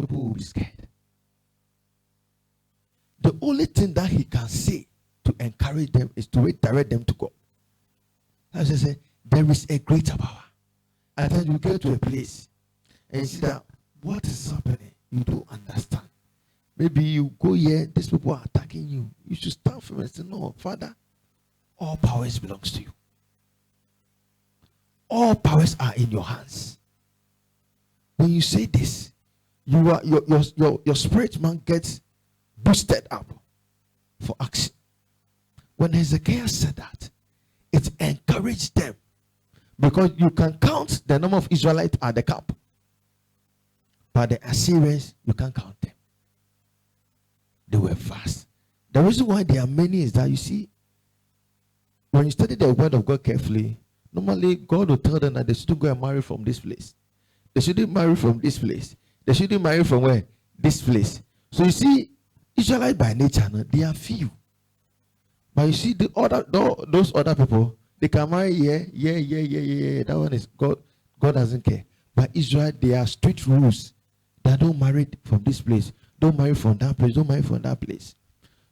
people will be scared. The only thing that he can say to encourage them is to redirect them to God. As I say, there is a greater power. And then you get to a place and you see that what is happening, you don't understand. Maybe you go here, these people are attacking you. You should stand firm and say, no, Father, all powers belongs to you. All powers are in your hands. When you say this, you are your spirit man gets boosted up for action. When Hezekiah said that, it encouraged them, because you can count the number of Israelites at the camp, but the Assyrians, you can't count them. They were vast. The reason why there are many is that, you see, when you study the word of God carefully, normally God will tell them that they should go and marry from this place. They shouldn't marry from this place. They shouldn't marry from where? This place. So you see, Israelites by nature, they are few. But you see, those other people, they can marry, yeah. That one is God. God doesn't care. But Israel, they are strict rules. They don't marry from this place. Don't marry from that place. Don't marry from that place.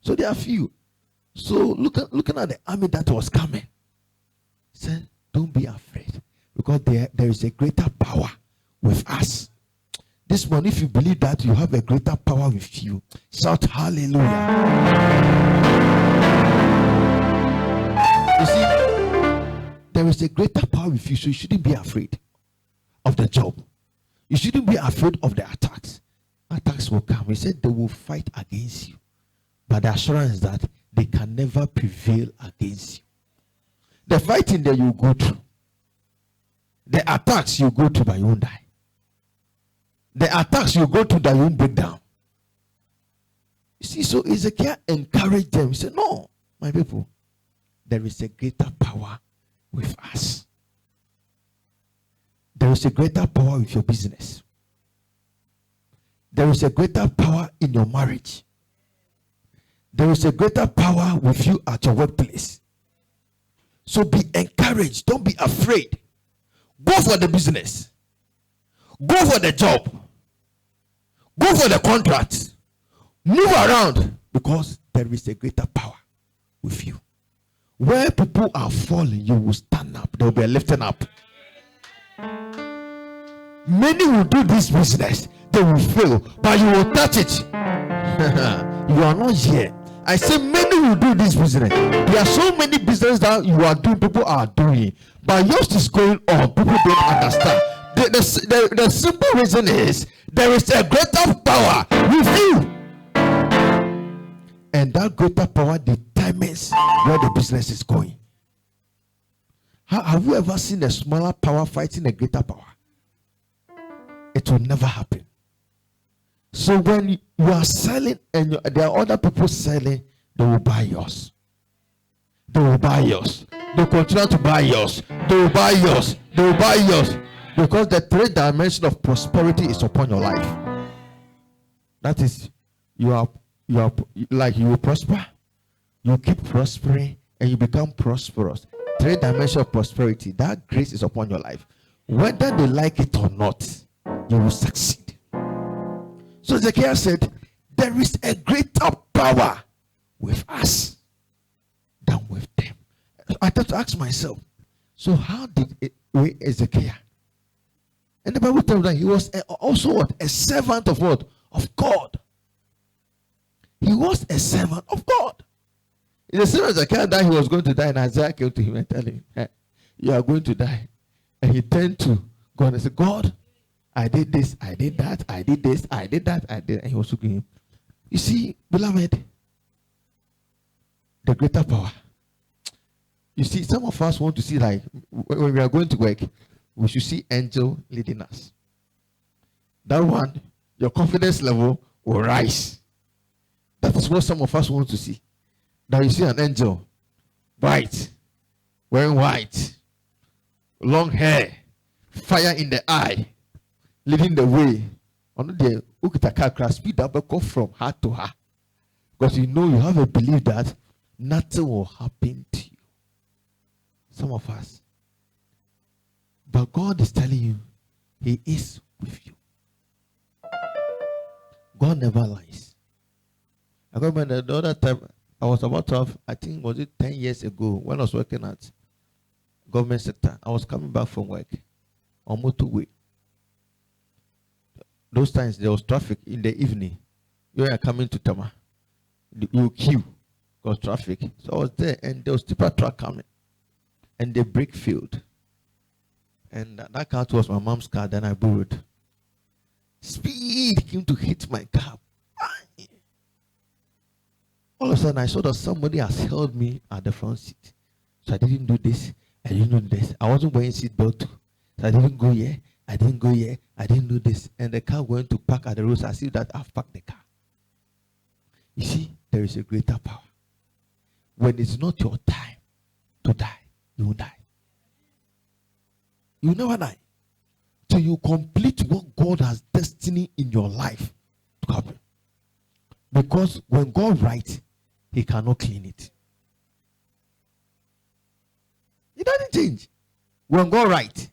So they are few. So looking at the army that was coming, said, don't be afraid, because there is a greater power with us. This morning, if you believe that you have a greater power with you, shout hallelujah. You see, there is a greater power with you, so you shouldn't be afraid of the job. You shouldn't be afraid of the attacks. Attacks will come. He said they will fight against you, but the assurance that they can never prevail against you. The fighting that you go through, the attacks you go through, but you won't die. The attacks you go through, that you won't break down. You see, so Ezekiel encouraged them. He said, no, my people, there is a greater power with us. There is a greater power with your business. There is a greater power in your marriage. There is a greater power with you at your workplace. So be encouraged. Don't be afraid. Go for the business. Go for the job. Go for the contract. Move around, because there is a greater power with you. Where people are falling, you will stand up. They will be lifting up. Many will do this business. They will fail, but you will touch it. You are not here. I say many will do this business. There are so many businesses that you are doing, people are doing, but yours is going on. People don't understand. The simple reason is there is a greater power with you, and that greater power determines where the business is going. Have you ever seen a smaller power fighting a greater power? It will never happen. So when you are selling and there are other people selling, they will buy yours. They will buy yours. They continue to buy yours. They will buy yours. They will buy yours. Because the third dimension of prosperity is upon your life. That is, you are like, you will prosper, you keep prospering, and you become prosperous. Third dimension of prosperity, that grace is upon your life. Whether they like it or not, you will succeed. So Ezekiel said, there is a greater power with us than with them. I had to ask myself, so how did Ezekiel? And the Bible tells that he was also what? A servant of what? Of God. He was a servant of God. In the same Ezekiel that he was going to die, and Isaiah came to him and told him, hey, you are going to die. And he turned to God and said, God, I did this, I did that, I did this, I did that, I did. And he was looking at him. You see, beloved, the greater power. You see, some of us want to see, like, when we are going to work, we should see angel leading us. That one, your confidence level will rise. That is what some of us want to see. That you see an angel, white, wearing white, long hair, fire in the eye, leading the way. On the ukitaka speed up go from heart to heart. Because you know you have a belief that nothing will happen to you. Some of us. But God is telling you, He is with you. God never lies. I remember the other time I was about to have, I think was it 10 years ago when I was working at government sector. I was coming back from work on motorway. Those times there was traffic in the evening. You are coming to Tama. You queue because traffic. So I was there and there was tipper truck coming. And the brake failed. And that car was my mom's car, then I borrowed. Speed came to hit my car. All of a sudden I saw that somebody has held me at the front seat. So I didn't do this. I didn't do this. I wasn't wearing seatbelt too. So I didn't go here. I didn't go here. I didn't do this. And the car went to park at the road. So I see that I've parked the car. You see, there is a greater power. When it's not your time to die, you will die. You will never die. Till you complete what God has destiny in your life to happen. Because when God writes, He cannot clean it. It doesn't change. When God writes,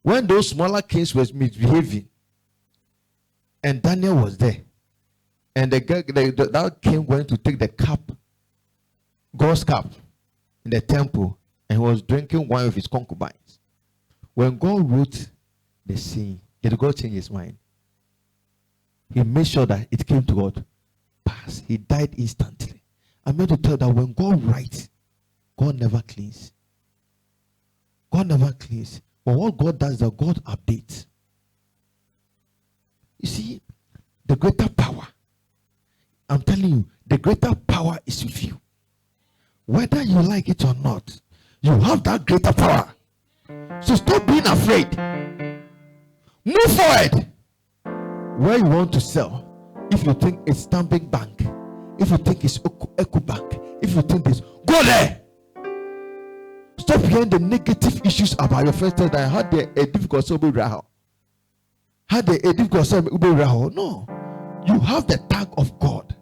when those smaller kings were misbehaving, and Daniel was there, and that king went to take the cup, God's cup, in the temple, and he was drinking wine with his concubines. When God wrote the scene, did God change his mind? He made sure that it came to God pass. He died instantly. I'm meant to tell that when God writes, God never cleans. God never cleans. But what God does is that God updates. You see, the greater power, I'm telling you, the greater power is with you. Whether you like it or not, you have that greater power. So stop being afraid. Move forward. Where you want to sell, if you think it's Stanbic Bank, if you think it's Ecobank, if you think it's, go there. Stop hearing the negative issues about your friends that had a difficult Rahel. Had a difficult Rahel. No. You have the tag of God.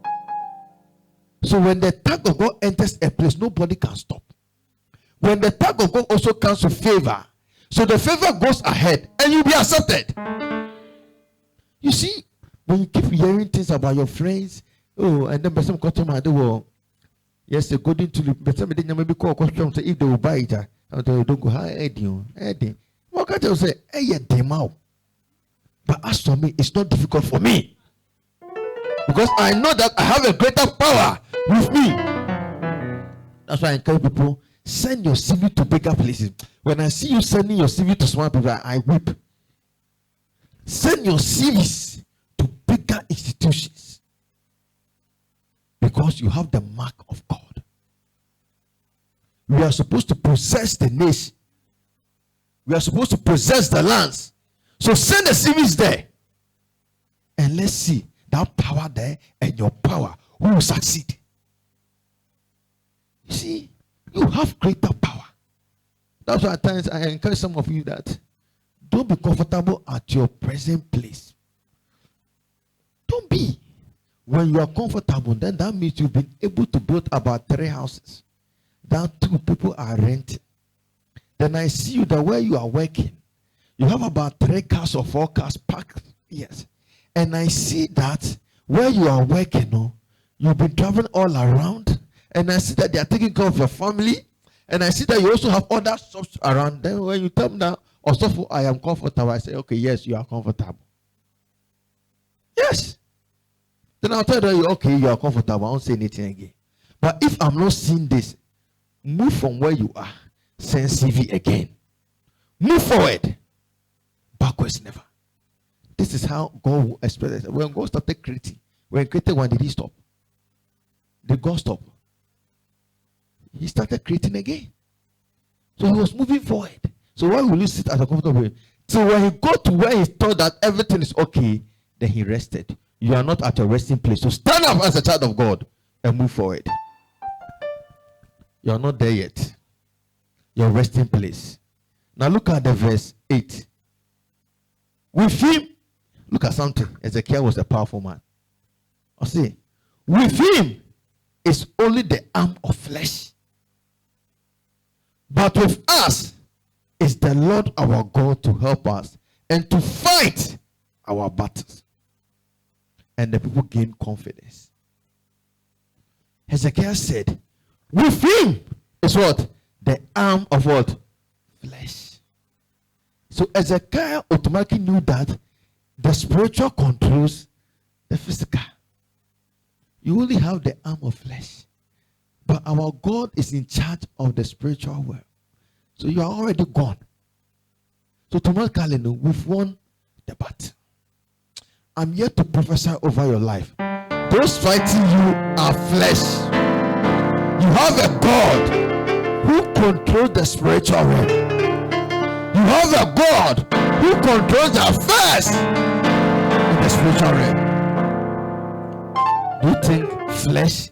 So when the tag of God enters a place, nobody can stop. When the tag of God also comes with favor, so the favor goes ahead and you'll be accepted. You see, when you keep hearing things about your friends, oh, and then person come to my door. Yes, according to the person, they maybe call question say if they will buy it, they don't go ahead you. What can you say? Hey, them out. But as for me, it's not difficult for me because I know that I have a greater power with me. That's why I encourage people, send your CV to bigger places. When I see you sending your CV to small people, I weep. Send your CVs to bigger institutions because you have the mark of God. We are supposed to possess the nation. We are supposed to possess the lands. So send the CVs there and let's see that power there and your power who will succeed. You see, you have greater power. That's why at times I encourage some of you that don't be comfortable at your present place. Don't be. When you are comfortable, then that means you've been able to build about 3 houses. That 2 people are renting. Then I see you that where you are working, you have about 3 cars or 4 cars parked. Yes. And I see that where you are working, you've been traveling all around. And I see that they are taking care of your family. And I see that you also have other shops around. Then when you tell me that, also, I am comfortable, I say, okay, yes, you are comfortable. Yes. Then I'll tell you, okay, you are comfortable. I won't say anything again. But if I'm not seeing this, move from where you are. Send CV again. Move forward. Backwards never. This is how God will express it. When God started creating, when He created one, did He stop? Did God stop? He started creating again. So He was moving forward. So why will you sit at a comfortable way? So when He got to where He thought that everything is okay, then He rested. You are not at your resting place. So stand up as a child of God and move forward. You are not there yet. Your resting place. Now look at the verse 8. With Him, look at something. Ezekiel was a powerful man. I see. With Him is only the arm of flesh. But with us is the Lord our God to help us and to fight our battles. and the people gained confidence. Hezekiah said, with him is what? The arm of what? Flesh. So Hezekiah automatically knew that the spiritual controls the physical. You only have the arm of flesh. But our God is in charge of the spiritual world. So you are already gone. So automatically, we've won the battle. I'm here to prophesy over your life. Those fighting you are flesh. You have a God who controls the spiritual realm. You have a God who controls the affairs in the spiritual realm. Do you think flesh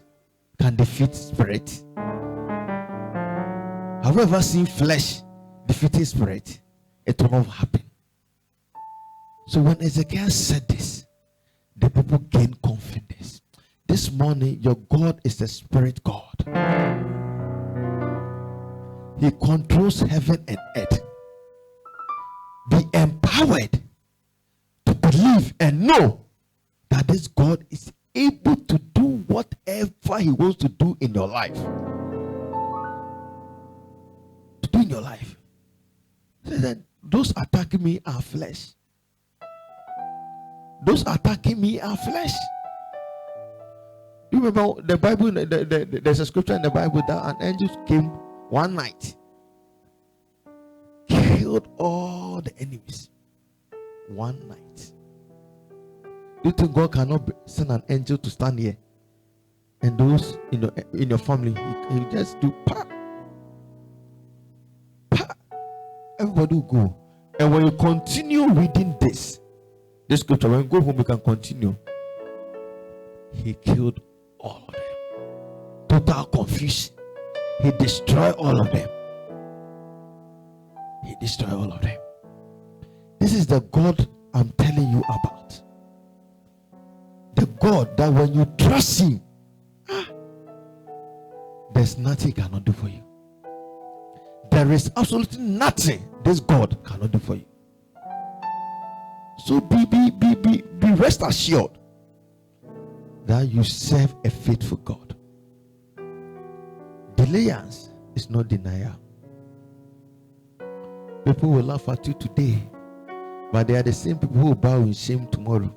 can defeat spirit? Have you ever seen flesh defeating spirit? It will not happen. So when Ezekiel said this, the people gained confidence. This morning, your God is the Spirit God. He controls heaven and earth. Be empowered to believe and know that this God is able to do whatever He wants to do in your life. To do in your life. Say that those attacking me are flesh. Those attacking me are flesh. You remember the Bible, there's a scripture in the Bible that an angel came one night, killed all the enemies. One night. Do you think God cannot send an angel to stand here? And those in your family, he just do pa. Everybody will go. And when you continue reading this scripture, when you go home, you can continue. He killed all of them. Total confusion. He destroyed all of them. He destroyed all of them. This is the God I'm telling you about. The God that when you trust Him, there's nothing He cannot do for you. There is absolutely nothing this God cannot do for you. So be rest assured that you serve a faithful God. Delayance is not denial. People will laugh at you today, but they are the same people who will bow in shame tomorrow.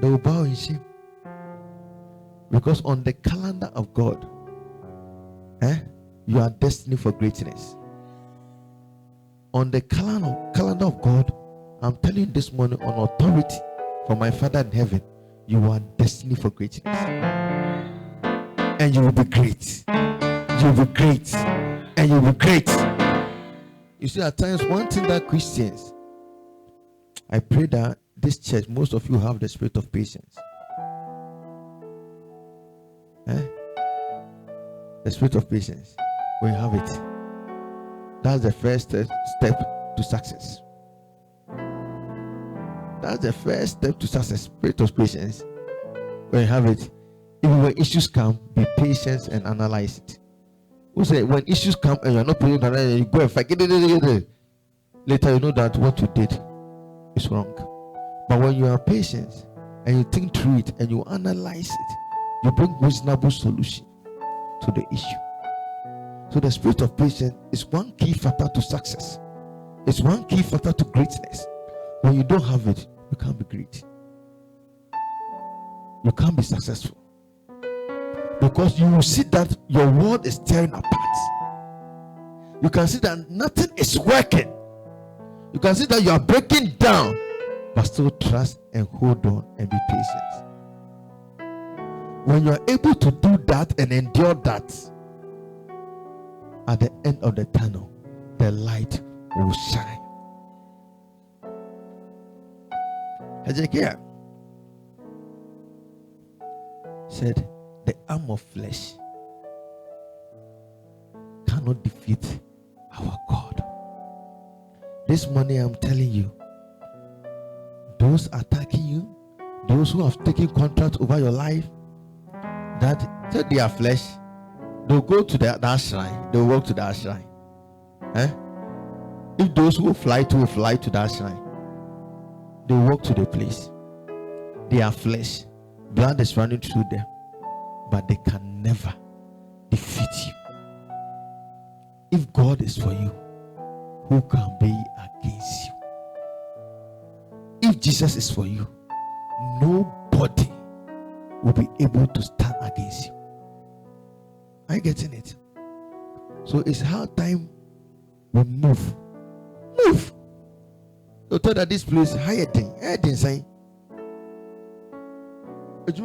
They will bow in shame. Because on the calendar of God, you are destined for greatness. On the calendar of God, I'm telling you this morning on authority from my Father in heaven, you are destined for greatness. And you will be great. You will be great. And you will be great. You see, at times, one thing that Christians, I pray that this church, most of you have the spirit of patience. The spirit of patience. When you have it, that's the first step to success. That's the first step to success. Spirit of patience. When you have it, even when issues come, be patient and analyze it. Who say when issues come and you're not patient and you go and fight, later you know that what you did is wrong. But when you are patient and you think through it and you analyze it, you bring reasonable solution to the issue. So the spirit of patience is one key factor to success. It's one key factor to greatness. When you don't have it, you can't be great. You can't be successful. Because you will see that your world is tearing apart. You can see that nothing is working. You can see that you are breaking down, but still trust and hold on and be patient. When you are able to do that and endure that, at the end of the tunnel, the light will shine. Hezekiah said, the arm of flesh cannot defeat our God. This morning I'm telling you, those attacking you, those who have taken contract over your life, that said they are flesh, they'll go to that shrine. They'll walk to that shrine. If those who fly to that shrine, they walk to the place. They are flesh. Blood is running through them. But they can never defeat you. If God is for you, who can be against you? If Jesus is for you, nobody will be able to stand against you. Are you getting it? So it's high time we move. Move. You thought that this place hiding saying. Okay,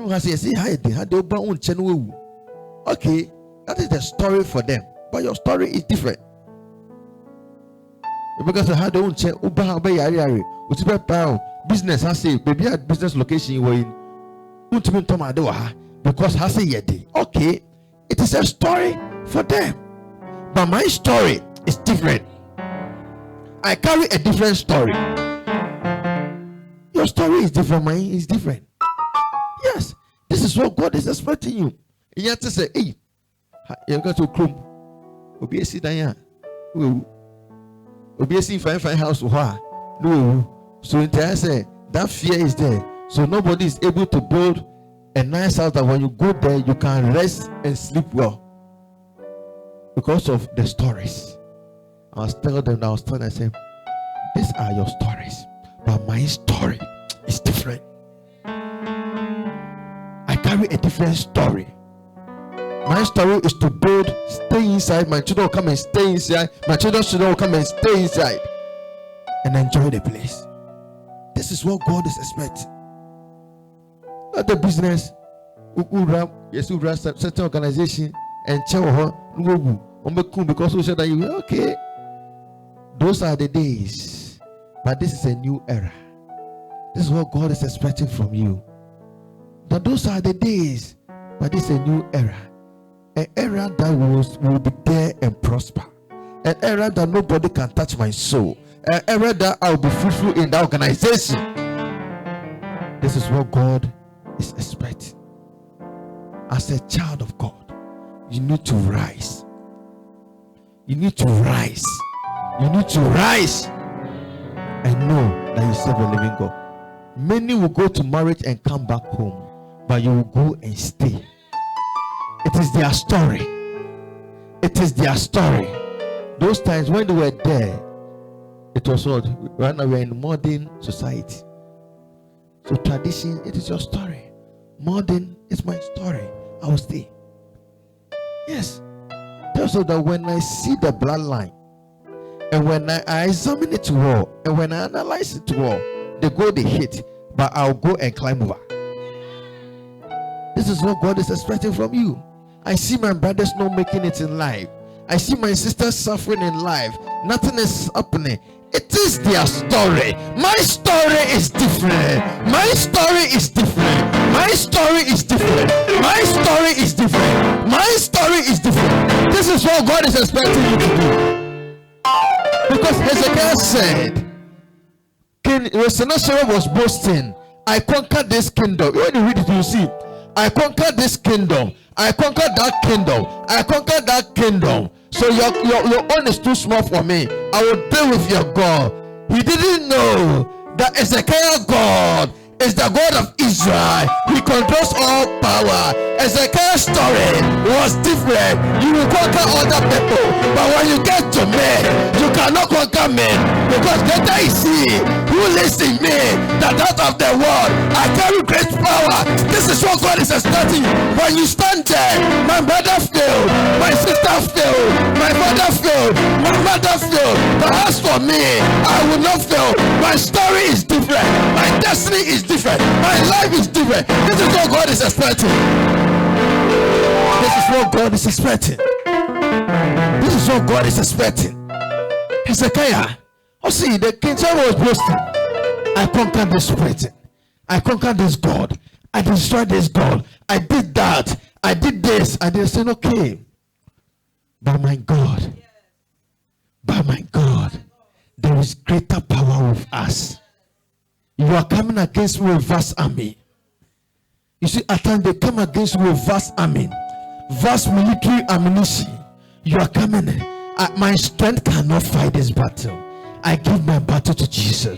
that is the story for them, but your story is different. Because I had own business has say maybe at business location you were in because has say yet. Okay, it is a story for them, but my story is different. I carry a different story. Your story is different, mine is different. Yes, this is what God is expecting you. You have to say, hey, you got to come. Obviously, Diane. Obviously, fine house. No. So in there, say that fear is there. So nobody is able to build a nice house that when you go there, you can rest and sleep well. Because of the stories. I telling them, I said, these are your stories. But my story is different. I carry a different story. My story is to build, stay inside. My children will come and stay inside. My children's children will come and stay inside and enjoy the place. This is what God is expecting. Not the business. Yes, we run certain organization and because we said that you okay. Those are the days, but this is a new era. This is what God is expecting from you. That those are the days, but this is a new era. An era that will be there and prosper. An era that nobody can touch my soul. An era that I will be fruitful in the organization. This is what God is expecting. As a child of God, you need to rise. You need to rise. You need to rise and know that you serve a living God. Many will go to marriage and come back home, but you will go and stay. It is their story. It is their story. Those times when they were there, it was what? Right now we are in modern society. So tradition, it is your story. Modern is my story. I will stay. Yes. So that when I see the bloodline, and when I examine it well, and when I analyze it well, they go, they hit, but I'll go and climb over. This is what God is expecting from you. I see my brothers not making it in life. I see my sisters suffering in life. Nothing is happening. It is their story. My story is different. My story is different. My story is different. My story is different. My story is different. This is what God is expecting you to do. Because Hezekiah said, King Sennacherib was boasting, I conquered this kingdom. When you read it, you see, I conquered this kingdom. I conquered that kingdom. I conquered that kingdom. So your own is too small for me. I will deal with your God. He didn't know that Hezekiah God is the God of Israel. He controls all power. Hezekiah's story was different. You will conquer other people, but when you get to me, you cannot conquer me, because later you see who lives in me, that out of the world I carry great power. This is what God is expecting. When you stand there, my brother failed, my sister failed, my father failed, my mother failed, but as for me, I will not fail. My story is different. My destiny is different. My life is different. This is what God is expecting. This is what God is expecting. This is what God is expecting. Hezekiah, see, the king was boasting. I conquered this spirit. I conquered this God. I destroyed this God. I did that. I did this. And they said, okay. But my God, there is greater power with us. You are coming against me with vast army. You see, at times they come against you with vast army, vast military ammunition. You are coming. My strength cannot fight this battle. I give my battle to Jesus.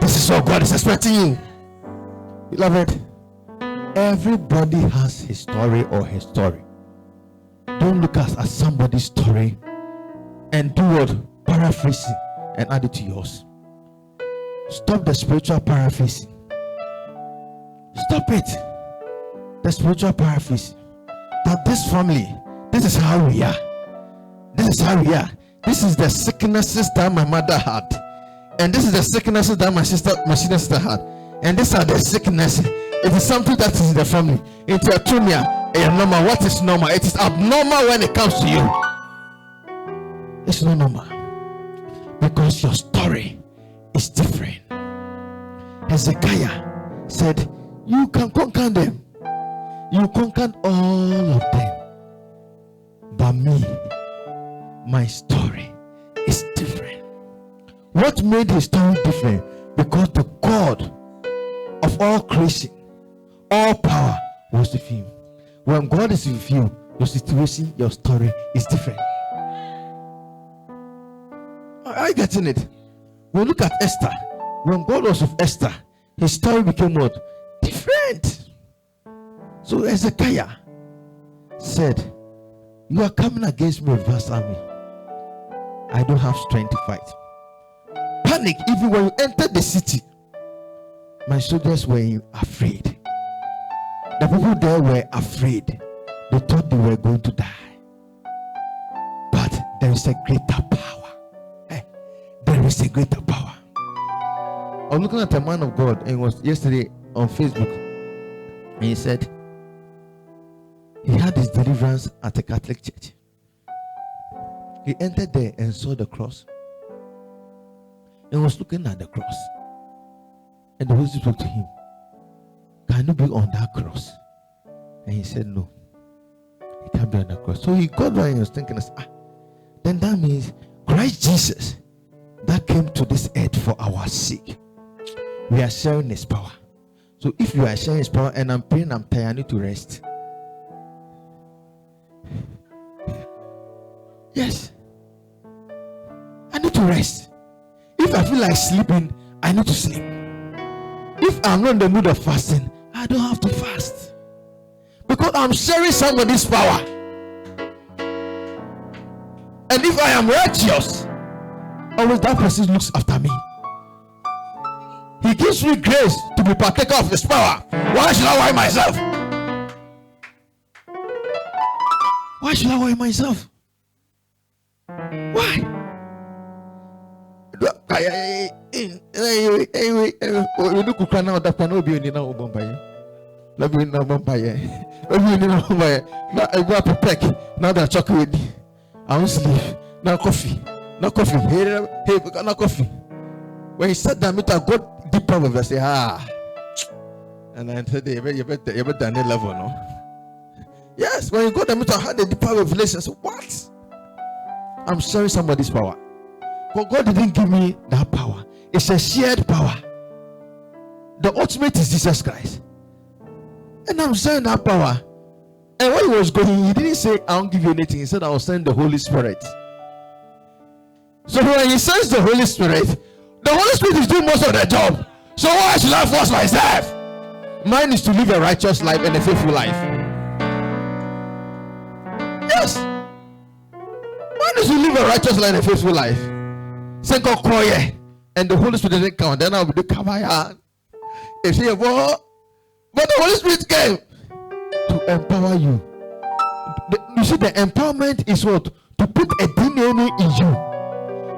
This is what God is expecting you. Beloved, everybody has his story or her story. Don't look at somebody's story and do what? Paraphrasing and add it to yours. Stop the spiritual paraphrasing. Stop it. The spiritual paraphrasing. That this family, this is how we are. This is how we are. This is the sicknesses that my mother had. And this is the sicknesses that my senior sister had. And these are the sicknesses. It is something that is in the family. It's a tumia. Normal. What is normal? It is abnormal when it comes to you. It's not normal. Because your story is different. Hezekiah said, you can conquer them. You conquered all of them. But me, my story is different. What made his story different? Because the God of all creation, all power was with him. When God is with you, your situation, your story is different. Are you getting it? We look at Esther. When God was with Esther, his story became what? Different. So Hezekiah said, you are coming against me with vast army. I don't have strength to fight. Panic even when you entered the city. My soldiers were afraid. The people there were afraid. They thought they were going to die. But there is a greater power. There is a greater power. I was looking at a man of God, and it was yesterday on Facebook, and he said he had his deliverance at a Catholic church. He entered there and saw the cross and was looking at the cross, and the Holy Spirit spoke to him, can you be on that cross? And he said no, he can't be on that cross. So he got there and he was thinking, then that means Christ Jesus that came to this earth for our sake, we are sharing his power. So if you are sharing his power and I'm praying, I'm tired, I need to rest. Yes, I need to rest. If I feel like sleeping, I need to sleep. If I'm not in the mood of fasting, I don't have to fast, because I'm sharing somebody's power. And if I am righteous, always that person looks after me. He gives me grace to be partaker of his power. Why should I worry myself? Why should I worry myself? Why? Now that chocolate, I won't sleep. Now coffee. No coffee. Hey, no coffee. When he sat down, I got deeper with us. And I said, you better than a level, no? Yes, when you got them, I had a deeper revelation. So what? I'm sharing somebody's power. But God didn't give me that power. It's a shared power. The ultimate is Jesus Christ. And I'm sharing that power. And when he was going, he didn't say, I won't give you anything. He said, I will send the Holy Spirit. So when he sends the Holy Spirit is doing most of the job. So why should I force myself? Mine is to live a righteous life and a faithful life. Yes. Mine is to live a righteous life and a faithful life. Say God cry, and the Holy Spirit didn't come. Then I'll be the Kavaya. If you but the Holy Spirit came to empower you. You see, the empowerment is what? To put a DNA in you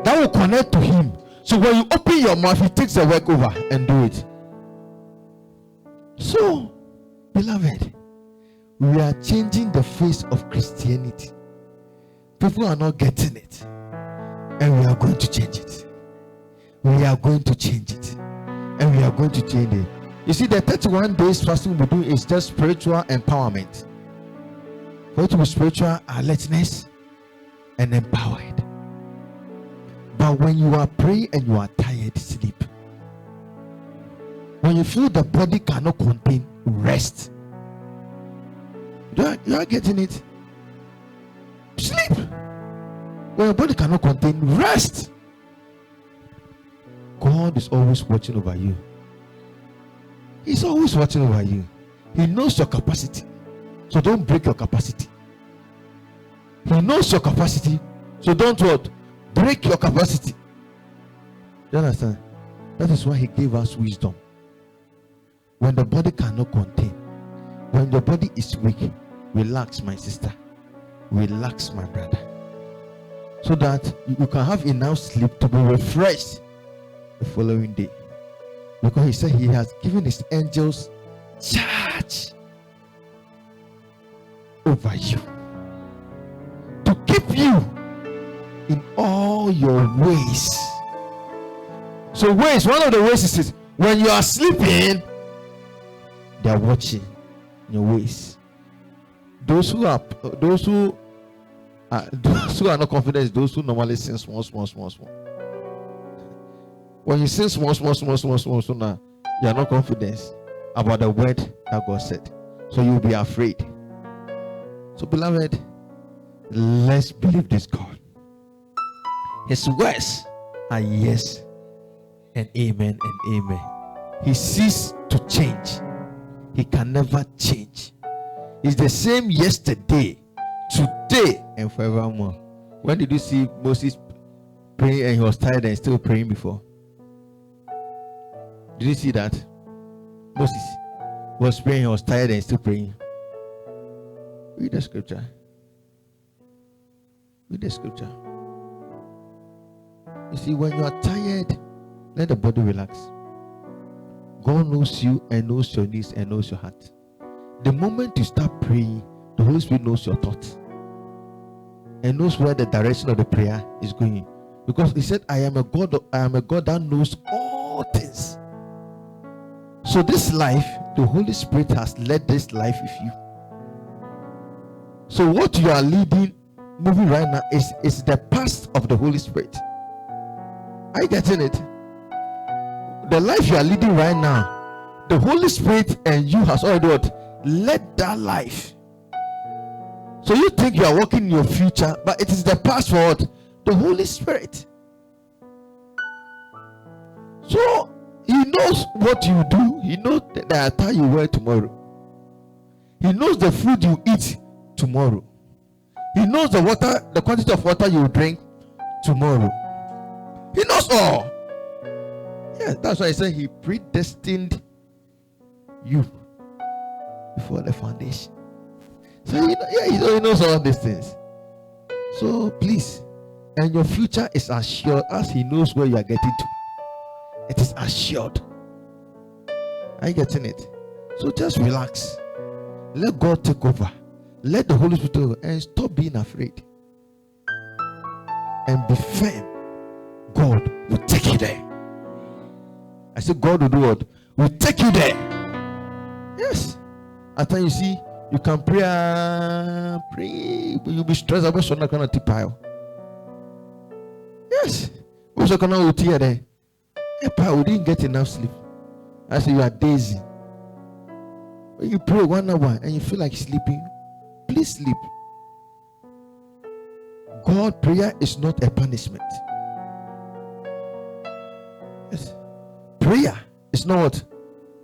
that will connect to him. So when you open your mouth, he takes the work over and do it. So, beloved, we are changing the face of Christianity. People are not getting it, and we are going to change it. We are going to change it, and we are going to change it. You see, the 31 days fasting we do is just spiritual empowerment. For you to be spiritual alertness and empowered. But when you are praying and you are tired, sleep. When you feel the body cannot contain, rest. You are getting it? Sleep. When your body cannot contain, rest. God is always watching over you. He's always watching over you. He knows your capacity. So don't break your capacity. He knows your capacity. So don't what? Break your capacity. You understand? That is why he gave us wisdom. When the body cannot contain, when the body is weak, relax, my sister. Relax, my brother. So that you can have enough sleep to be refreshed the following day. Because he said he has given his angels charge over you to keep you in all your ways. So ways, one of the ways is this: when you are sleeping, they are watching your ways. Those who are not confident, those who normally sin small. When you sin small, now you are not confident about the word that God said. So you will be afraid. So beloved, let's believe this God. His words are yes and amen and amen. He ceased to change. He can never change. He's the same yesterday, today, and forevermore. When did you see Moses praying and he was tired and still praying before? Did you see that? Moses was praying, he was tired and still praying. Read the scripture. Read the scripture. You see, when you are tired, let the body relax. God knows you and knows your needs and knows your heart. The moment you start praying, the Holy Spirit knows your thoughts and knows where the direction of the prayer is going. Because he said, I am a God that knows all things. So this life, the Holy Spirit has led this life with you. So what you are leading, moving right now, is the path of the Holy Spirit. Are you getting it? The life you are leading right now, the Holy Spirit and you has already what? Led that life. So you think you are walking in your future, but it is the past for what? The Holy Spirit. So he knows what you do. He knows the attire you wear tomorrow. He knows the food you eat tomorrow. He knows the water, the quantity of water you drink tomorrow. He knows all. Yeah, that's why I said he predestined you before the foundation. So he knows all these things. So please, and your future is assured as he knows where you are getting to. It is assured. Are you getting it? So just relax. Let God take over. Let the Holy Spirit take over and stop being afraid. And be firm. God will take you there. I said God will do what? Will take you there. Yes. After you see, you can pray. You'll be stressed about so not gonna pile. Yes. Also gonna tear there. We didn't get enough sleep. I say you are dazing. When you pray 1 hour and you feel like sleeping, please sleep. God, prayer is not a punishment. Yes. Prayer is not what?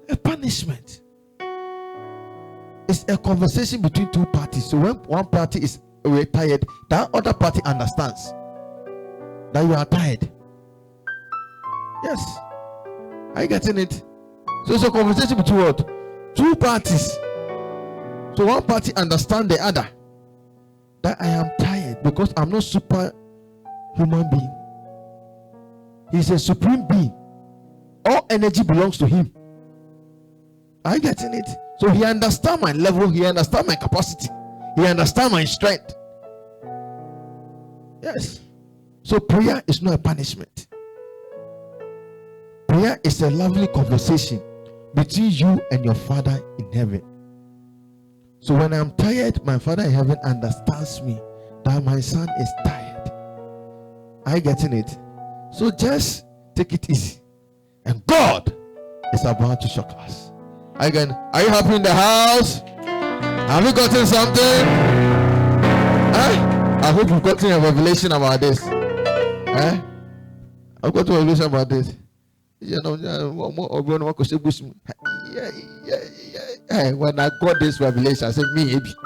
A punishment. It's a conversation between two parties. So when one party is tired, that other party understands that you are tired. Yes. Are you getting it? So it's a conversation between what? Two parties. So one party understands the other that I am tired because I'm not super human being. He's a supreme being. All energy belongs to him. Are you getting it? So he understands my level, he understands my capacity, he understands my strength. Yes. So prayer is not a punishment. Prayer is a lovely conversation between you and your Father in heaven. So when I'm tired, my Father in heaven understands me that my son is tired. Are you getting it? So just take it easy. And God is about to shock us. Again, are you happy in the house? Have you gotten something? I hope you've gotten a revelation about this. I've got a revelation about this. You know, When I got this revelation, I said, me,